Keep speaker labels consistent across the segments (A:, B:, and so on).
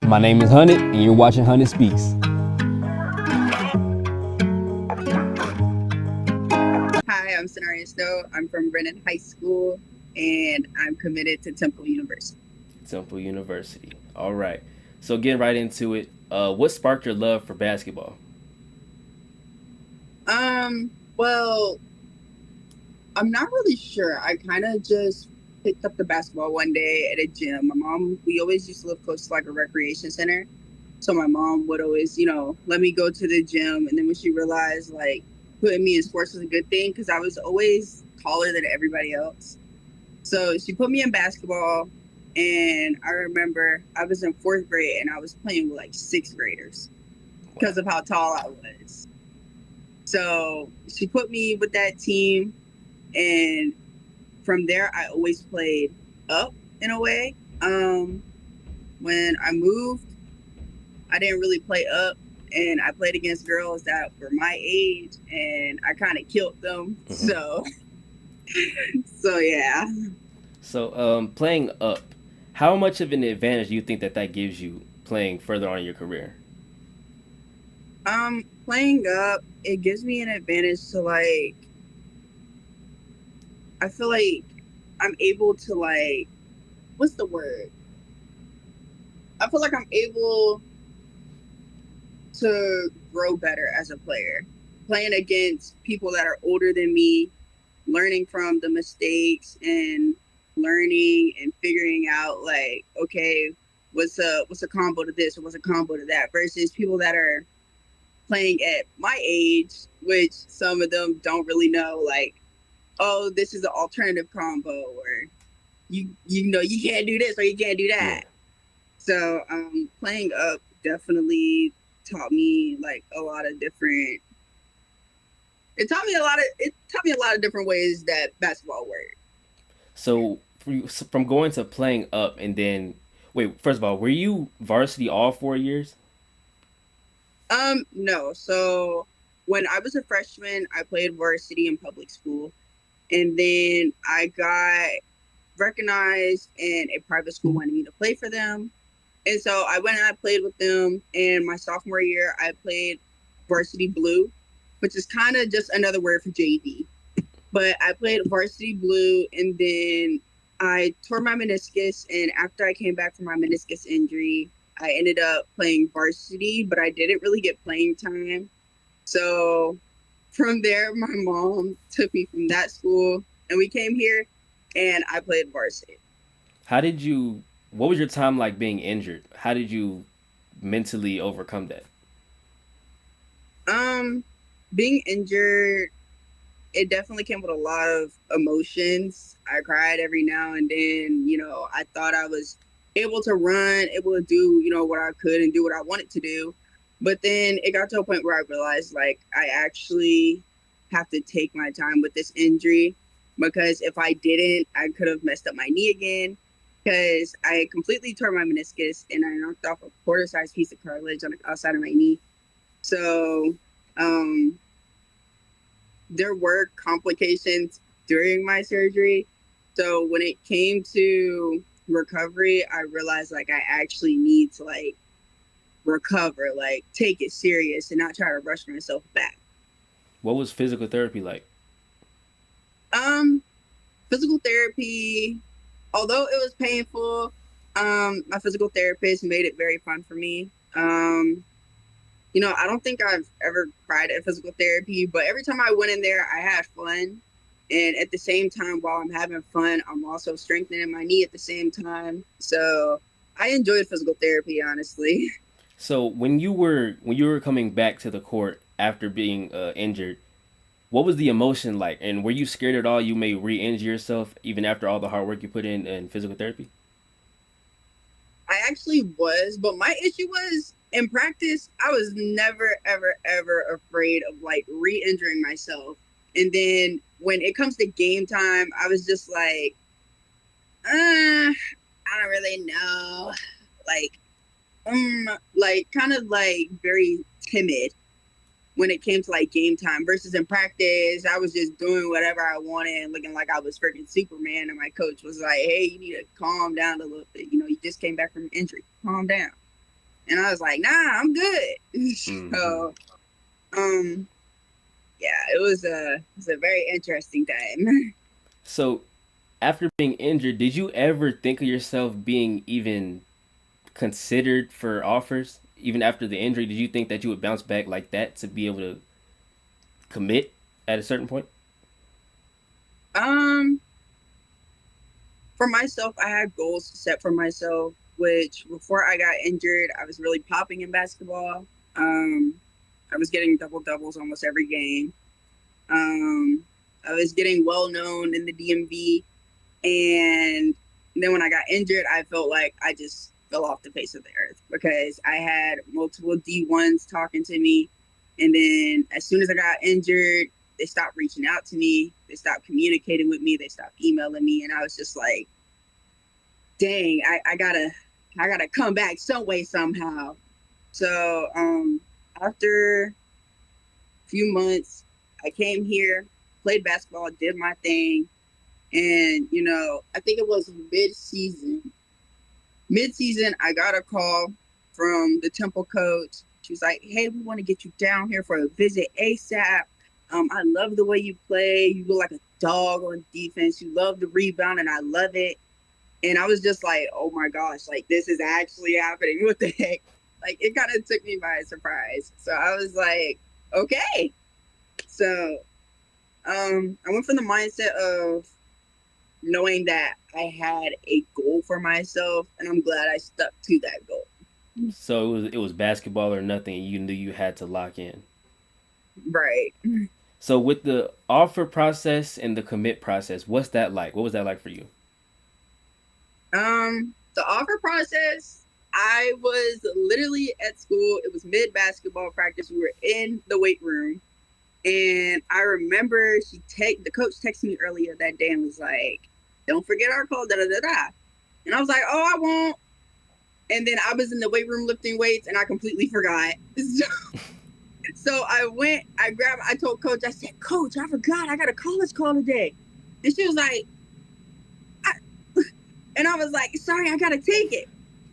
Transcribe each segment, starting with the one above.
A: My name is HUNID, and you're watching HUNID Speaks.
B: Hi, I'm Sy'Nariea. I'm from Brennan High School, and I'm committed to Temple University.
C: Temple University. All right. So getting right into it, what sparked your love for basketball?
B: Well, I'm not really sure. I kind of just picked up the basketball one day at a gym. My mom, we always used to live close to like a recreation center. So my mom would always, let me go to the gym. And then when she realized like putting me in sports was a good thing, because I was always taller than everybody else. So she put me in basketball, and I remember I was in fourth grade and I was playing with like sixth graders
C: Wow.
B: because of how tall I was. So she put me with that team, and from there I always played up in a way. When I moved, I didn't really play up, and I played against girls that were my age, and I kind of killed them.
C: hmm
B: So yeah.
C: So playing up, how much of an advantage do you think that gives you playing further on in your career?
B: Playing up, it gives me an advantage to like, I feel like I'm able to like, what's the word? I feel like I'm able to grow better as a player. Playing against people that are older than me, learning from the mistakes and learning and figuring out like, okay, what's a combo to this or what's a combo to that, versus people that are playing at my age, which some of them don't really know, like, oh, this is an alternative combo, or you can't do this or you can't do
C: Yeah.
B: that. So playing up definitely taught me like a lot of different. It taught me a lot of different ways that basketball works.
C: So from going to playing up and then wait, first of all, were you varsity all 4 years?
B: No. So when I was a freshman, I played varsity in public school, and then I got recognized, and a private school wanted me to play for them. And so I went and I played with them. And my sophomore year, I played varsity blue, which is kind of just another word for JV. But I played varsity blue, and then I tore my meniscus. And after I came back from my meniscus injury, I ended up playing varsity, but I didn't really get playing time. So from there, my mom took me from that school, and we came here, and I played varsity.
C: How did you what was your time like being injured? How did you mentally overcome that?
B: Um, Being injured, it definitely came with a lot of emotions. I cried every now and then. I thought I was able to run, able to do, what I could and do what I wanted to do. But then it got to a point where I realized like I actually have to take my time with this injury, because if I didn't, I could have messed up my knee again. Because I completely tore my meniscus and I knocked off a quarter-sized piece of cartilage on the outside of my knee. So, um, there were complications during my surgery. So when it came to recovery, I realized like I actually need to like recover, like take it serious and not try to rush myself back.
C: What was physical therapy like?
B: Um, Physical therapy, although it was painful, my physical therapist made it very fun for me. I don't think I've ever cried at physical therapy, but every time I went in there, I had fun. And at the same time, while I'm having fun, I'm also strengthening my knee at the same time. So I enjoyed physical therapy, honestly.
C: So when you were coming back to the court after being injured, what was the emotion like? And were you scared at all you may re-injure yourself even after all the hard work you put in physical therapy?
B: I actually was, but my issue was in practice, I was never, ever, ever afraid of like re injuring myself. And then when it comes to game time, I was just I don't really know. Like, like kind of like very timid when it came to like game time, versus in practice, I was just doing whatever I wanted and looking like I was freaking Superman. And my coach was like, "Hey, you need to calm down a little bit. You just came back from injury. Calm down." And I was like, nah, I'm good.
C: Hmm.
B: So, um, yeah, it was a very interesting time.
C: So after being injured, did you ever think of yourself being even considered for offers? Even after the injury, did you think that you would bounce back like that to be able to commit at a certain point?
B: Um, for myself, I had goals set for myself, which before I got injured, I was really popping in basketball. Um, I was getting double doubles almost every game. Um, I was getting well known in the DMV, and then when I got injured, I felt like I just fell off the face of the earth because I had multiple D1s talking to me, and then as soon as I got injured, they stopped reaching out to me. They stopped communicating with me. They stopped emailing me, and I was just like, dang, I gotta come back some way somehow. So after a few months, I came here, played basketball, did my thing, and I think it was mid-season. Mid-season, I got a call from the Temple coach. She was like, "Hey, we want to get you down here for a visit ASAP. I love the way you play. You look like a dog on defense. You love the rebound, and I love it." And I was just like, oh my gosh, like this is actually happening. What the heck? Like it kind of took me by surprise. So I was like, okay. So I went from the mindset of knowing that I had a goal for myself, and I'm glad I stuck to that goal.
C: So it was basketball or nothing. You knew you had to lock in.
B: Right.
C: So with the offer process and the commit process, what's that like? What was that like for you?
B: The offer process, I was literally at school. It was mid basketball practice. We were in the weight room. And I remember the coach texted me earlier that day and was like, "Don't forget our call, da da da da." And I was like, "Oh, I won't." And then I was in the weight room lifting weights and I completely forgot. So I told coach, I said, "Coach, I forgot. I got a college call today." And she was like, I, and I was like, "Sorry, I gotta take it."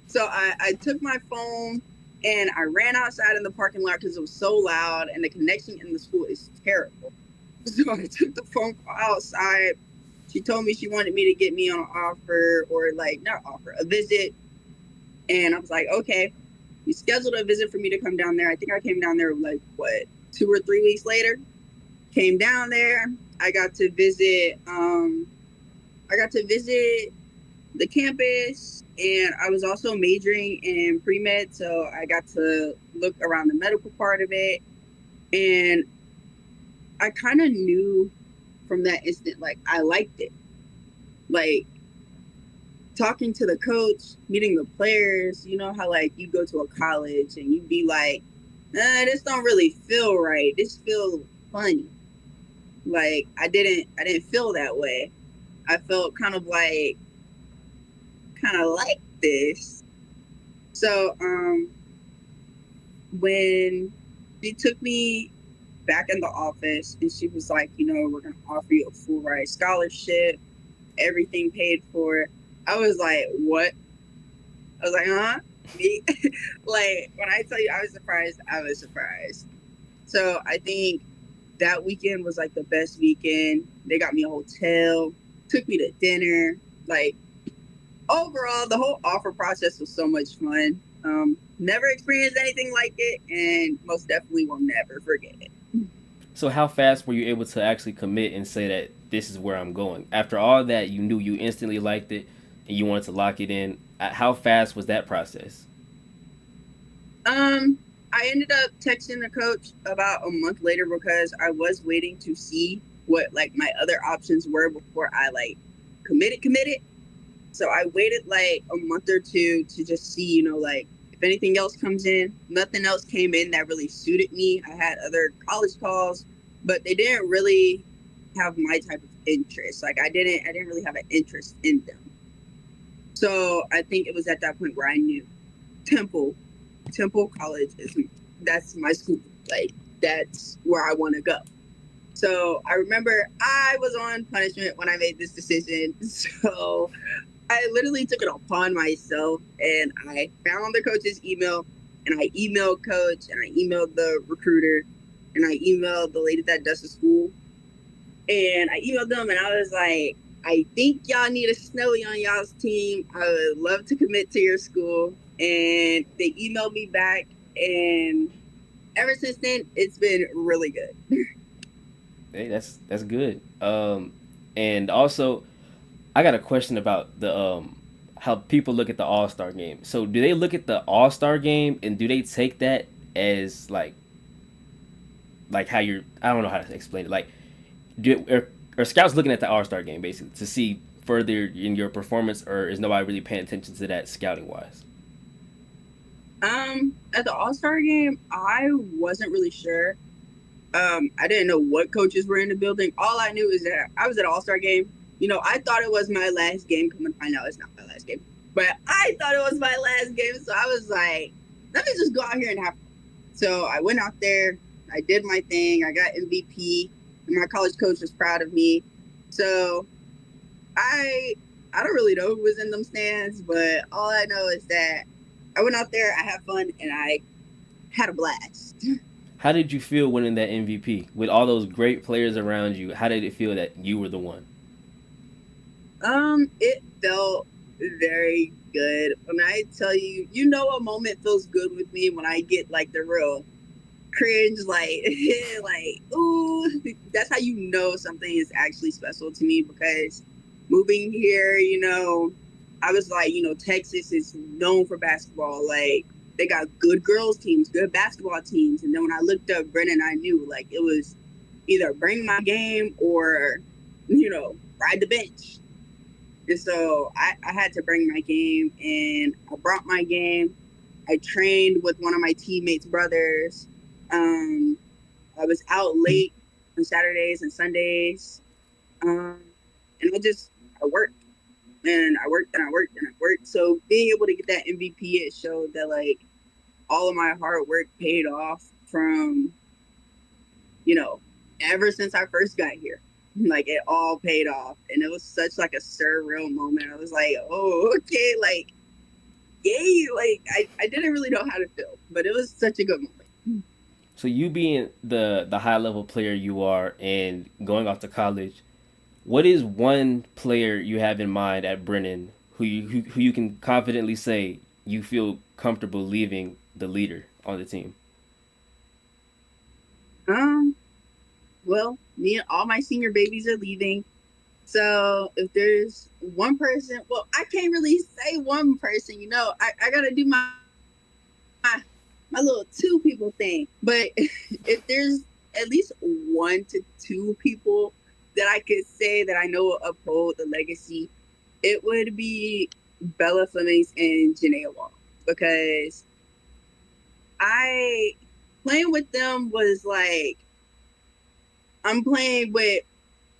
B: So I took my phone and I ran outside in the parking lot because it was so loud and the connection in the school is terrible. So I took the phone call outside. She told me she wanted me to get me on an offer or like not offer, a visit. And I was like, okay. We scheduled a visit for me to come down there. I think I came down there like what, 2 or 3 weeks later. Came down there. I got to visit the campus, and I was also majoring in pre-med, so I got to look around the medical part of it. And I kind of knew from that instant, like I liked it. Like talking to the coach, meeting the players, you know how like you go to a college and you be like, this don't really feel right. This feel funny. Like I didn't feel that way. I felt kind of like this. So when she took me back in the office and she was like, we're gonna offer you a full ride scholarship, everything paid for. I was like, what? I was like, huh? Me? Like, when I tell you I was surprised, I was surprised. So I think that weekend was like the best weekend. They got me a hotel, took me to dinner. Like, overall, the whole offer process was so much fun. Never experienced anything like it, and most definitely will never forget it.
C: So how fast were you able to actually commit and say that this is where I'm going? After all that, you knew you instantly liked it and you wanted to lock it in. How fast was that process?
B: Um, I ended up texting the coach about a month later because I was waiting to see what like my other options were before I like committed. So I waited like a month or two to just see, like if anything else comes in. Nothing else came in that really suited me. I had other college calls, but they didn't really have my type of interest. Like I didn't really have an interest in them. So I think it was at that point where I knew Temple Temple College that's my school. Like that's where I want to go. So I remember I was on punishment when I made this decision. So I literally took it upon myself and I found the coach's email. and I emailed coach, and I emailed the recruiter, and I emailed the lady that does the school, and I emailed them, and I was like, I think y'all need a snowy on y'all's team. I would love to commit to your school. And they emailed me back, and ever since then, it's been really good.
C: Hey, that's good. And also, I got a question about the how people look at the All Star game. So, do they look at the All Star game and do they take that as like how you're? I don't know how to explain it. Like, are scouts looking at the All Star game basically to see further in your performance, or is nobody really paying attention to that scouting wise?
B: At the All-Star game, I wasn't really sure. I didn't know what coaches were in the building. All I knew is that I was at an All-Star game. I thought it was my last game. Come to find out, it's not my last game. But I thought it was my last game, so I was like, let me just go out here and have fun. So I went out there. I did my thing. I got MVP, and my college coach was proud of me. So I don't really know who was in them stands, but all I know is that I went out there, I had fun, and I had a blast.
C: How did you feel winning that MVP with all those great players around you? How did it feel that you were the one?
B: It felt very good. When I tell you, a moment feels good with me when I get like the real cringe, like, like, ooh, that's how you know something is actually special to me because moving here, I was like, Texas is known for basketball. Like, they got good girls teams, good basketball teams. And then when I looked up Brennan, I knew like it was either bring my game or, ride the bench. And so I had to bring my game, and I brought my game. I trained with one of my teammates' brothers. Um, I was out late on Saturdays and Sundays. And I worked and I worked and I worked and I worked. So being able to get that MVP, it showed that like all of my hard work paid off from, you know, ever since I first got here. Like it all paid off. And it was such like a surreal moment. I was like, oh, okay, like, yay. Like I didn't really know how to feel, but it was such a good moment.
C: So you being the high level player you are and going off to college, what is one player you have in mind at Brennan who you can confidently say you feel comfortable leaving the leader on the team?
B: Um, well, me and all my senior babies are leaving. So if there's one person, well, I can't really say one person, I gotta do my little two people thing. But if there's at least one to two people that I could say that I know will uphold the legacy, it would be Bella Flemings and Janaea Wall. Because I playing with them was like I'm playing with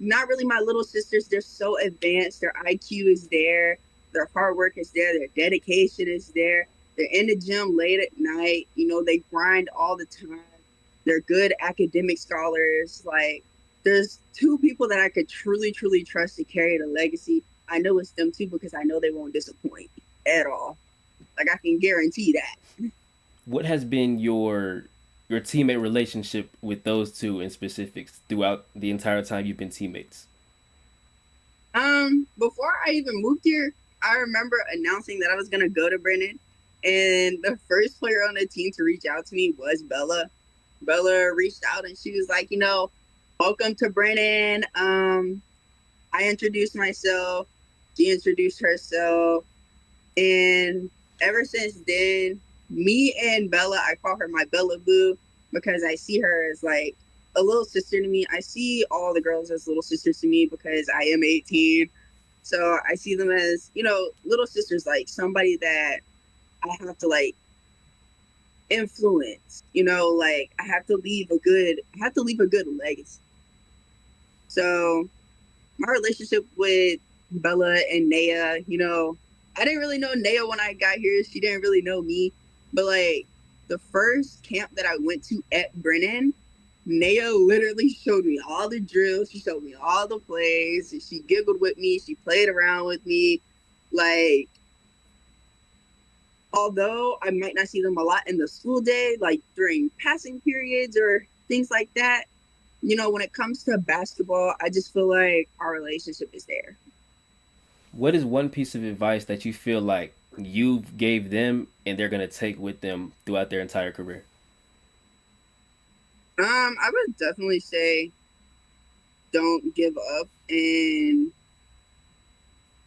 B: not really my little sisters. They're so advanced. Their IQ is there. Their hard work is there. Their dedication is there. They're in the gym late at night. They grind all the time. They're good academic scholars. Like, there's two people that I could truly, truly trust to carry the legacy. I know it's them too because I know they won't disappoint at all. Like, I can guarantee that.
C: What has been your teammate relationship with those two in specifics throughout the entire time you've been teammates?
B: Before I even moved here, I remember announcing that I was gonna go to Brennan, and the first player on the team to reach out to me was Bella. Bella reached out and she was like, welcome to Brennan. I introduced myself. She introduced herself, and ever since then, me and Bella, I call her my Bella Boo because I see her as like a little sister to me. I see all the girls as little sisters to me because I am 18. So I see them as, little sisters, like somebody that I have to like influence, like I have to leave a good legacy. So my relationship with Bella and Naya, I didn't really know Naya when I got here. She didn't really know me. But like the first camp that I went to at Brennan, Naya literally showed me all the drills. She showed me all the plays. She giggled with me. She played around with me. Like, although I might not see them a lot in the school day, like during passing periods or things like that, when it comes to basketball, I just feel like our relationship is there.
C: What is one piece of advice that you feel like you gave them and they're gonna take with them throughout their entire career?
B: I would definitely say don't give up and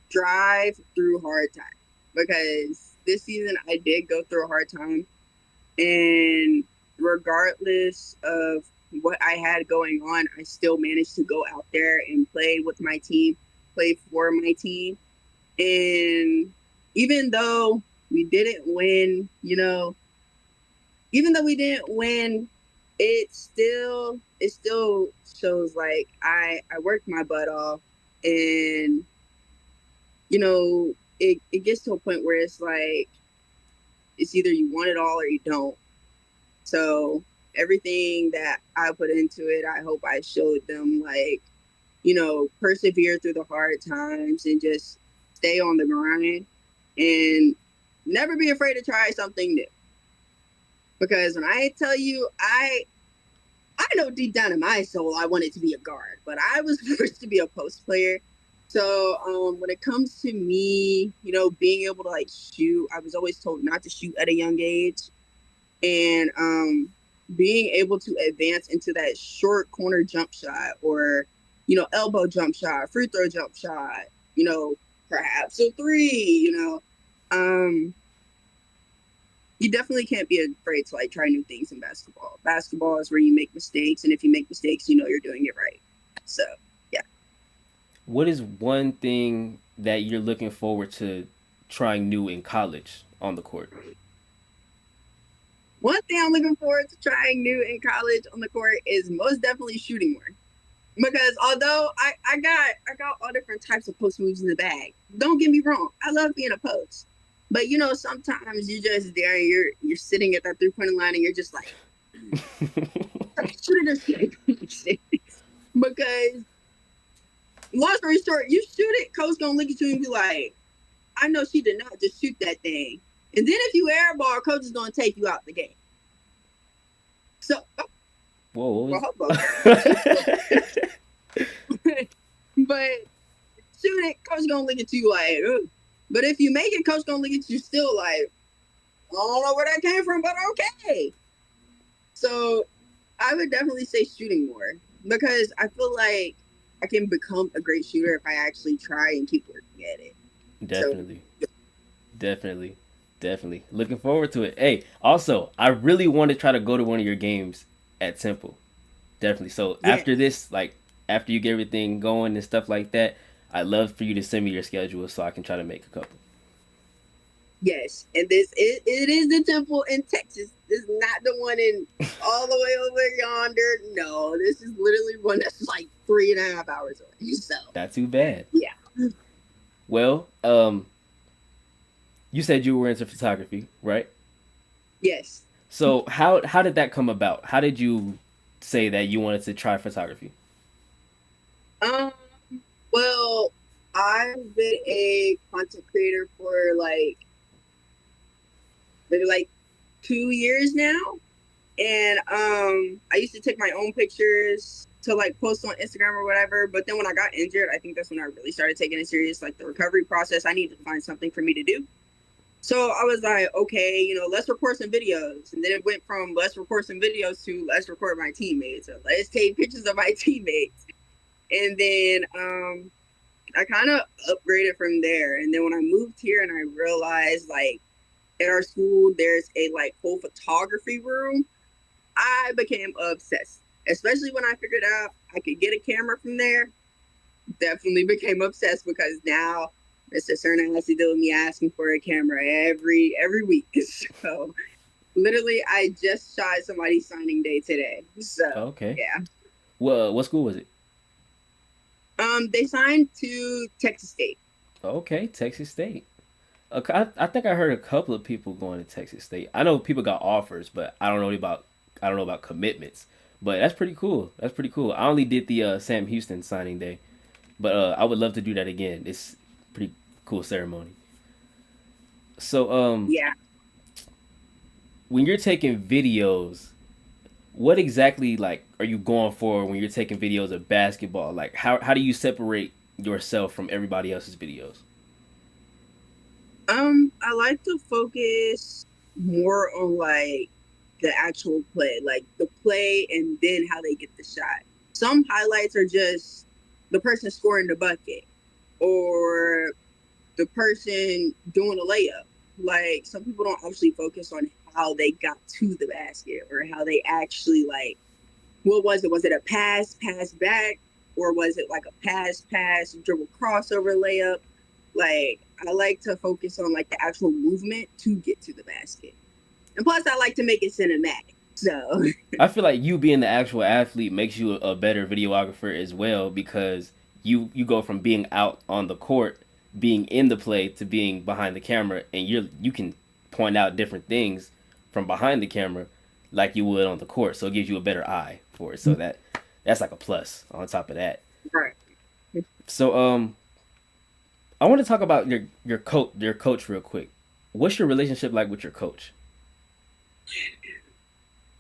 B: drive through hard times, because this season I did go through a hard time, and regardless of what I had going on, I still managed to go out there and play with my team, play for my team. And even though we didn't win, even though we didn't win, it still shows like I worked my butt off, and it gets to a point where it's like it's either you want it all or you don't. So everything that I put into it, I hope I showed them, like, persevere through the hard times and just stay on the grind and never be afraid to try something new. Because when I tell you, I know deep down in my soul I wanted to be a guard, but I was forced to be a post player. So when it comes to me, being able to like shoot, I was always told not to shoot at a young age, and being able to advance into that short corner jump shot, or elbow jump shot, free throw jump shot, you know, perhaps a three, um, you definitely can't be afraid to like try new things in basketball. Basketball is where you make mistakes, and if you make mistakes, you're doing it right. So yeah,
C: What is one thing that you're looking forward to trying new in college on the court?
B: one thing I'm looking forward to trying new in college on the court is most definitely shooting more. Because although I got all different types of post moves in the bag. Don't get me wrong, I love being a post. But sometimes you're just there and you're sitting at that 3 point line and you're just like, shoot it or shoot it. Because long story short, you shoot it, coach gonna look at you and be like, I know she did not just shoot that thing. And then if you airball, coach is gonna take you out the game. So
C: Whoa, what
B: well,
C: was?
B: but shoot it, coach gonna look at you like, ugh. But if you make it, coach gonna look at you still like, I don't know where that came from, but okay. So I would definitely say shooting more, because I feel like I can become a great shooter if I actually try and keep working at it. So
C: Definitely, definitely, definitely. Looking forward to it. Hey, also, I really want to try to go to one of your games at Temple. Definitely. So
B: yeah,
C: after this, like after you get everything going and stuff like that, I'd love for you to send me your schedule so I can try to make a couple.
B: yes, and it is the temple in Texas. This is not the one in all the way over yonder. No, this is literally one that's like 3.5 hours away. So
C: Not too bad.
B: yeah,
C: Well, you said you were into photography, right?
B: yes.
C: So how did that come about? How did you say that you wanted to try photography?
B: Um. Well, I've been a content creator for like maybe like 2 years now, and I used to take my own pictures to like post on Instagram or whatever. But then when I got injured, I think that's when I really started taking it serious, like the recovery process. I needed to find something for me to do. So I was like, okay, let's record some videos. And then it went from let's record some videos to let's record my teammates. So let's take pictures of my teammates. And then I kind of upgraded from there. And then when I moved here and I realized like at our school, there's a like whole photography room, I became obsessed. Especially when I figured out I could get a camera from there, definitely became obsessed, because now Mr. Cerna has to deal with me asking for a camera every week. So literally, I just shot somebody's signing day today. So
C: Okay.
B: yeah,
C: Well, what school was it?
B: they signed to Texas State.
C: Okay, Texas State. I think I heard a couple of people going to Texas State. I know people got offers, but I don't know about commitments. But that's pretty cool. That's pretty cool. I only did the Sam Houston signing day, but I would love to do that again. It's pretty cool ceremony. So
B: Yeah.
C: when you're taking videos, what exactly like are you going for when you're taking videos of basketball? Like how do you separate yourself from everybody else's videos?
B: I like to focus more on like the actual play, like the play and then how they get the shot. Some highlights are just the person scoring the bucket or the person doing a layup. Like some people don't actually focus on how they got to the basket or how they actually like what was it? Was it a pass back, or was it like a pass, dribble crossover layup? Like I like to focus on like the actual movement to get to the basket. And plus I like to make it cinematic. So
C: I feel like you being the actual athlete makes you a better videographer as well because you go from being out on the court, being in the play to being behind the camera, and you can point out different things from behind the camera like you would on the court. So it gives you a better eye for it. So that's like a plus on top of that.
B: right.
C: So I want to talk about your coach real quick. What's your relationship like with your coach?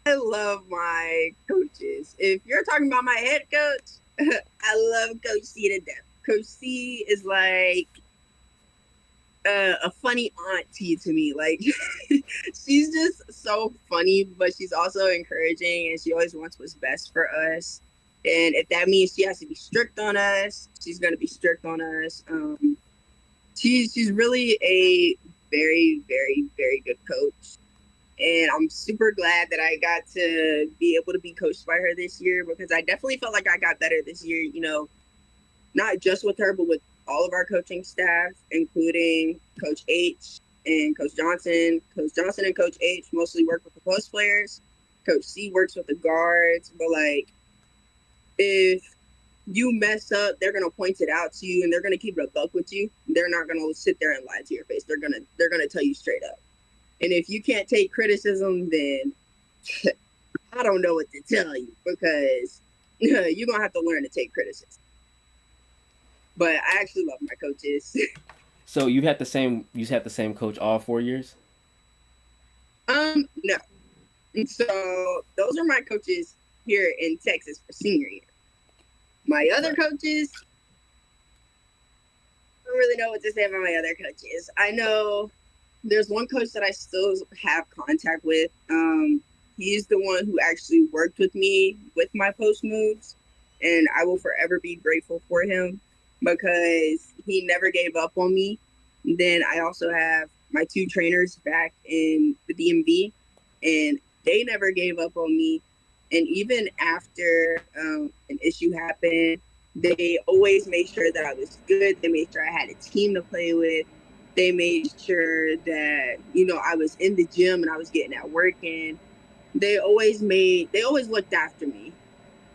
B: I love my coaches. If you're talking about my head coach, I love Coach C to death. Coach C is like a funny auntie to me. Like she's just so funny, but she's also encouraging, and she always wants what's best for us. And if that means she has to be strict on us, she's gonna be strict on us. She's really a very good coach, and I'm super glad that I got to be able to be coached by her this year because I definitely felt like I got better this year. You know, not just with her, but with all of our coaching staff, including Coach H and Coach Johnson. Coach Johnson and Coach H mostly work with the post players. Coach C works with the guards. But like, if you mess up, they're gonna point it out to you, and they're gonna keep it a buck with you. They're not gonna sit there and lie to your face. They're gonna tell you straight up. And if you can't take criticism, then I don't know what to tell you because you're gonna have to learn to take criticism. But I actually love my coaches.
C: So you had the same coach all 4 years.
B: No. So those are my coaches here in Texas for senior year. My other
C: Right.
B: coaches, I don't really know what to say about my other coaches. I know there's one coach that I still have contact with. He's the one who actually worked with me with my post moves, and I will forever be grateful for him because he never gave up on me. Then I also have my two trainers back in the DMV, and they never gave up on me. And even after an issue happened, they always made sure that I was good. They made sure I had a team to play with. They made sure that, you know, I was in the gym and I was getting that work in. They always looked after me.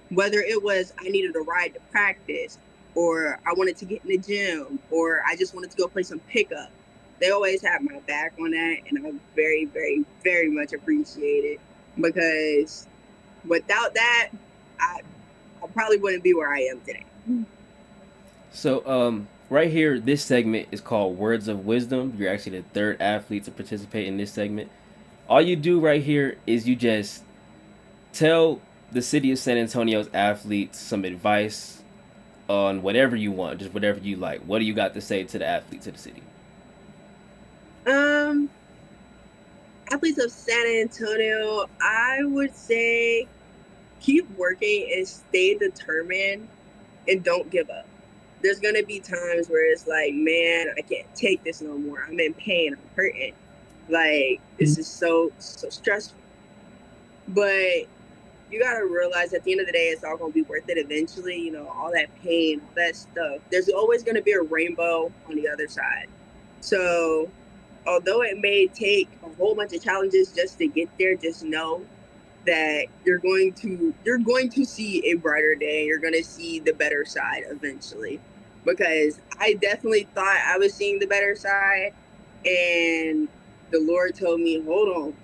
B: Whether it was I needed a ride to practice or I wanted to get in the gym or I just wanted to go play some pickup. They always had my back on that, and I very much appreciate it because without that, I, I probably wouldn't be where I am today.
C: So right here, this segment is called Words of Wisdom. You're actually the third athlete to participate in this segment. All you do right here is you just tell the city of San Antonio's athletes some advice on whatever you want, just whatever you like. What do you got to say to the athletes of the city?
B: Um, Athletes of San Antonio, I would say keep working and stay determined and don't give up. There's gonna be times where it's like, man, I can't take this no more. I'm in pain. I'm hurting. Like this is so stressful. But you gotta realize at the end of the day, it's all gonna be worth it eventually. You know, all that pain, all that stuff. There's always gonna be a rainbow on the other side. So, although it may take a whole bunch of challenges just to get there, just know that you're going to see a brighter day. You're going to see the better side eventually. Because I definitely thought I was seeing the better side, and the Lord told me, "Hold on,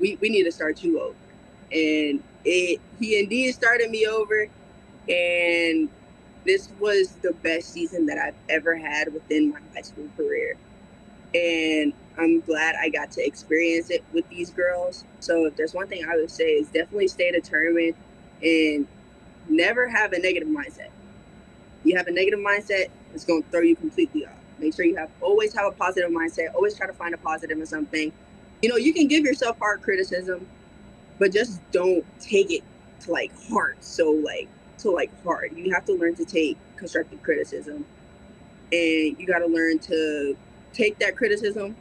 B: we need to start you over." And he indeed started me over, and this was the best season that I've ever had within my high school career. And I'm glad I got to experience it with these girls. So if there's one thing I would say is definitely stay determined and never have a negative mindset. You have a negative mindset, it's going to throw you completely off. Make sure you always have a positive mindset. Always try to find a positive in something. You know, you can give yourself hard criticism, but just don't take it to like heart. So hard. You have to learn to take constructive criticism, and you got to learn to take that criticism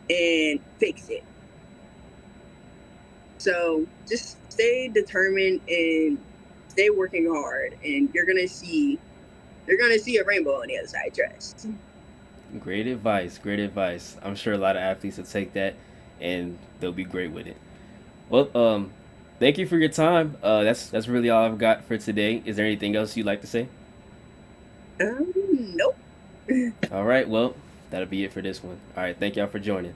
B: and fix it. So just stay determined and stay working hard, and you're gonna see a rainbow on the other side. Trust.
C: Great advice. Great advice. I'm sure a lot of athletes will take that and they'll be great with it. Well, thank you for your time. That's really all I've got for today. Is there anything else you'd like to say?
B: Nope.
C: All right. Well, that'll be it for this one. All right. Thank y'all for joining.